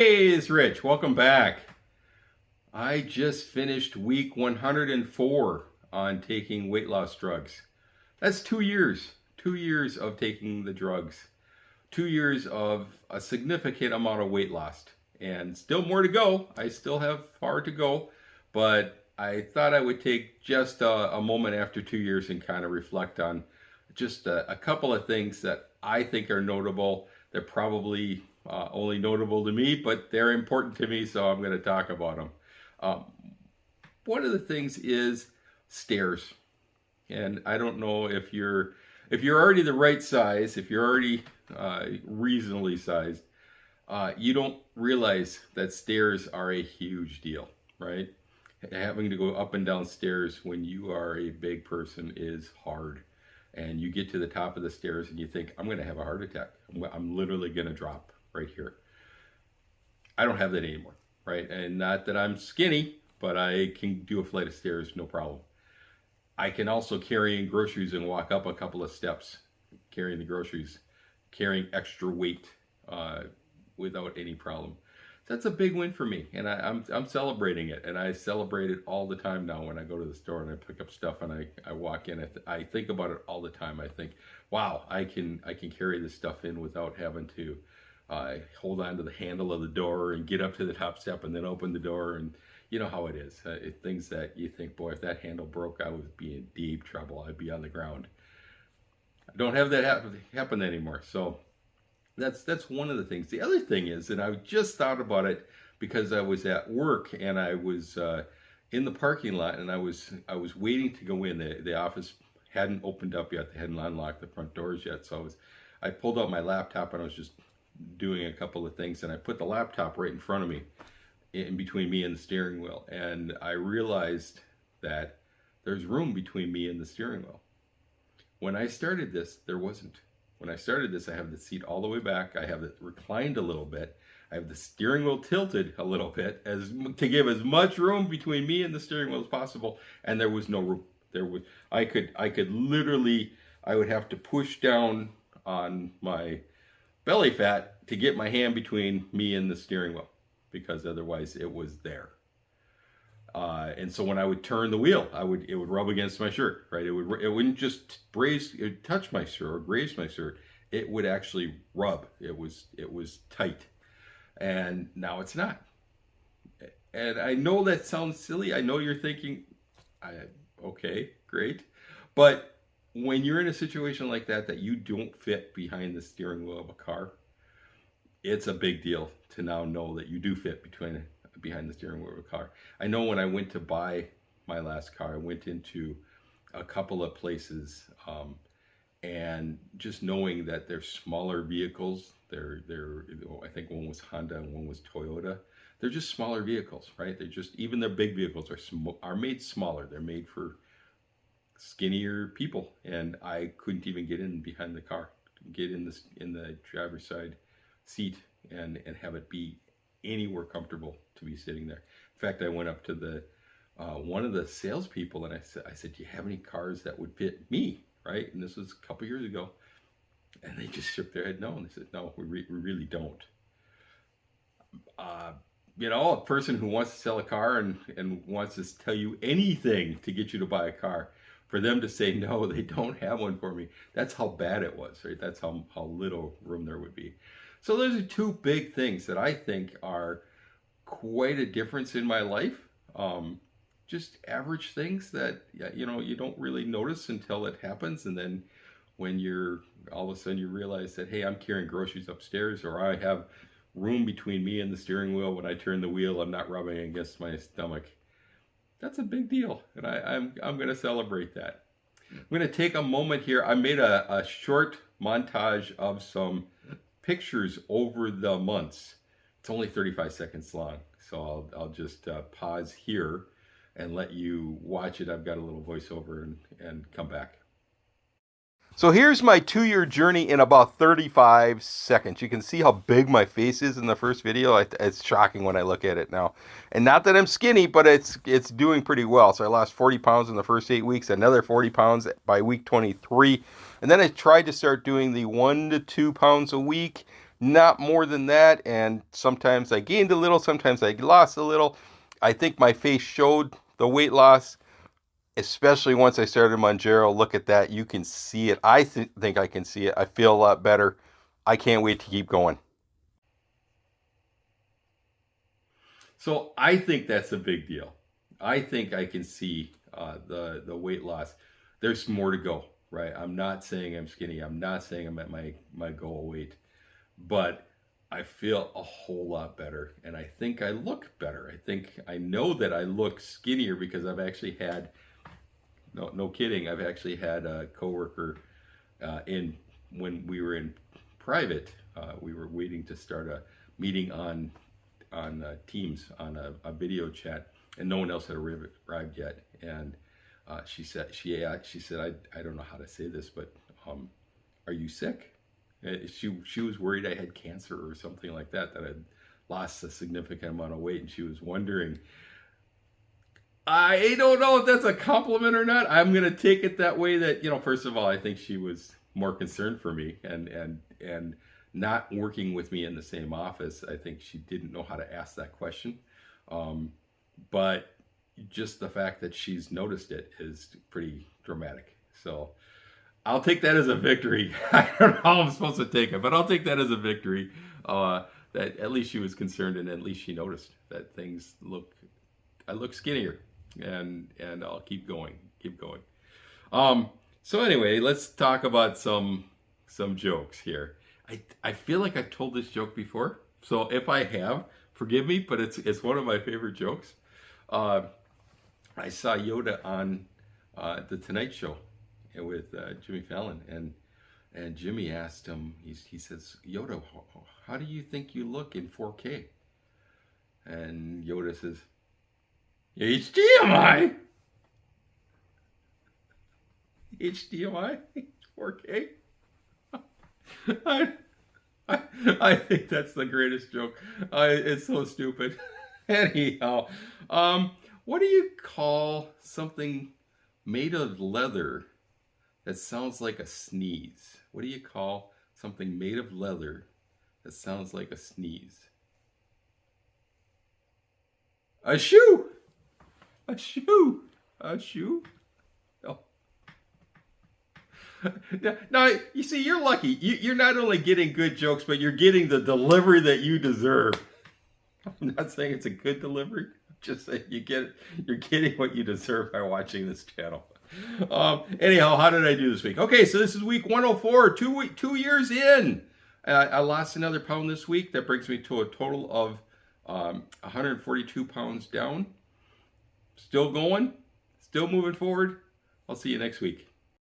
Hey, it's Rich. Welcome back. I just finished week 104 on taking weight loss drugs. That's 2 years. 2 years of taking the drugs. 2 years of a significant amount of weight loss. And still more to go. I still have far to go. But I thought I would take just a moment after 2 years and kind of reflect on just a couple of things that I think are notable. They're probably only notable to me, but they're important to me, so I'm going to talk about them. Um, One of the things is stairs, and I don't know if you're already the right size, if you're already reasonably sized, you don't realize that stairs are a huge deal, right? Having to go up and down stairs when you are a big person is hard. And you get to the top of the stairs and you think, I'm going to have a heart attack. I'm literally going to drop right here. I don't have that anymore, right? And not that I'm skinny, but I can do a flight of stairs no problem. I can also carry in groceries and walk up a couple of steps, carrying the groceries, carrying extra weight uh, without any problem. That's a big win for me, and I'm celebrating it, and I celebrate it all the time now when I go to the store and I pick up stuff and I walk in. I think about it all the time. I think, wow, I can carry this stuff in without having to hold on to the handle of the door and get up to the top step and then open the door. And you know how it is. Things that you think, boy, if that handle broke, I would be in deep trouble. I'd be on the ground. I don't have that happen anymore. So that's one of the things. The other thing is, and I just thought about it because I was at work and I was in the parking lot and I was waiting to go in. The office hadn't opened up yet. They hadn't unlocked the front doors yet. So I pulled out my laptop and I was just doing a couple of things, and I put the laptop right in front of me, in between me and the steering wheel, and I realized that there's room between me and the steering wheel. When I started this, there wasn't. When I started this, I have the seat all the way back. I have it reclined a little bit. I have the steering wheel tilted a little bit as to give as much room between me and the steering wheel as possible, and there was no room. I could literally, I would have to push down on my belly fat to get my hand between me and the steering wheel because otherwise it was there. And so when I would turn the wheel, it would rub against my shirt, right? It wouldn't just touch my shirt or graze my shirt. It would actually rub. It was tight, and now it's not. And I know that sounds silly. I know you're thinking, okay, great, but when you're in a situation like that you don't fit behind the steering wheel of a car, it's a big deal to now know that you do fit behind the steering wheel of a car. I know when I went to buy my last car, I went into a couple of places, and just knowing that they're smaller vehicles. They're I think one was Honda and one was Toyota. They're just smaller vehicles, right? They're just, even their big vehicles are made smaller. They're made for skinnier people, and I couldn't even get in behind the car, get in the driver's side seat and have it be anywhere comfortable to be sitting there. In fact, I went up to the one of the salespeople and I said, do you have any cars that would fit me? Right? And this was a couple years ago, and they just shook their head no, and they said, no, we really don't. Uh, a person who wants to sell a car and wants to tell you anything to get you to buy a car, for them to say no, they don't have one for me. That's how bad it was, right? That's how little room there would be. So those are two big things that I think are quite a difference in my life. Just average things that you don't really notice until it happens, and then when you're all of a sudden you realize that, hey, I'm carrying groceries upstairs, or I have room between me and the steering wheel. When I turn the wheel, I'm not rubbing against my stomach. That's a big deal, and I'm going to celebrate that. I'm going to take a moment here. I made a short montage of some pictures over the months. It's only 35 seconds long, so I'll just pause here and let you watch it. I've got a little voiceover and come back. So here's my 2 year journey in about 35 seconds. You can see how big my face is in the first video. It's shocking when I look at it now. And not that I'm skinny, but it's doing pretty well. So I lost 40 pounds in the first 8 weeks, another 40 pounds by week 23. And then I tried to start doing the 1 to 2 pounds a week. not more than that. And sometimes I gained a little, sometimes I lost a little. I think my face showed the weight loss, especially once I started Mounjaro. Look at that. You can see it. I think I can see it. I feel a lot better. I can't wait to keep going. So I think that's a big deal. I think I can see the weight loss. There's more to go, right? I'm not saying I'm skinny. I'm not saying I'm at my goal weight, but I feel a whole lot better, and I think I look better. I know that I look skinnier because I've actually had no kidding. I've actually had a coworker in when we were in private. We were waiting to start a meeting on Teams on a video chat, and no one else had arrived yet. And she said I don't know how to say this, but are you sick? She was worried I had cancer or something like that I'd lost a significant amount of weight, and she was wondering. I don't know if that's a compliment or not. I'm gonna take it that way. That first of all, I think she was more concerned for me, and not working with me in the same office. I think she didn't know how to ask that question. But just the fact that she's noticed it is pretty dramatic. So I'll take that as a victory. I don't know how I'm supposed to take it, but I'll take that as a victory. That at least she was concerned, and at least she noticed that I look skinnier, and I'll keep going. So anyway, let's talk about some jokes here. I feel like I've told this joke before, so if I have, forgive me, but it's one of my favorite jokes. I saw Yoda on the Tonight Show with Jimmy Fallon, and Jimmy asked him. He says, Yoda, how do you think you look in 4K? And Yoda says, HDMI. HDMI? 4K? I think that's the greatest joke. It's so stupid. Anyhow, what do you call something made of leather that sounds like a sneeze? What do you call something made of leather that sounds like a sneeze? A shoe. A shoe. A shoe. No. Now, you see, you're lucky. You're not only getting good jokes, but you're getting the delivery that you deserve. I'm not saying it's a good delivery. I'm just saying you're getting what you deserve by watching this channel. Anyhow, how did I do this week? Okay, so this is week 104, 2 years in. I lost another pound this week. That brings me to a total of 142 pounds down. Still going, still moving forward. I'll see you next week.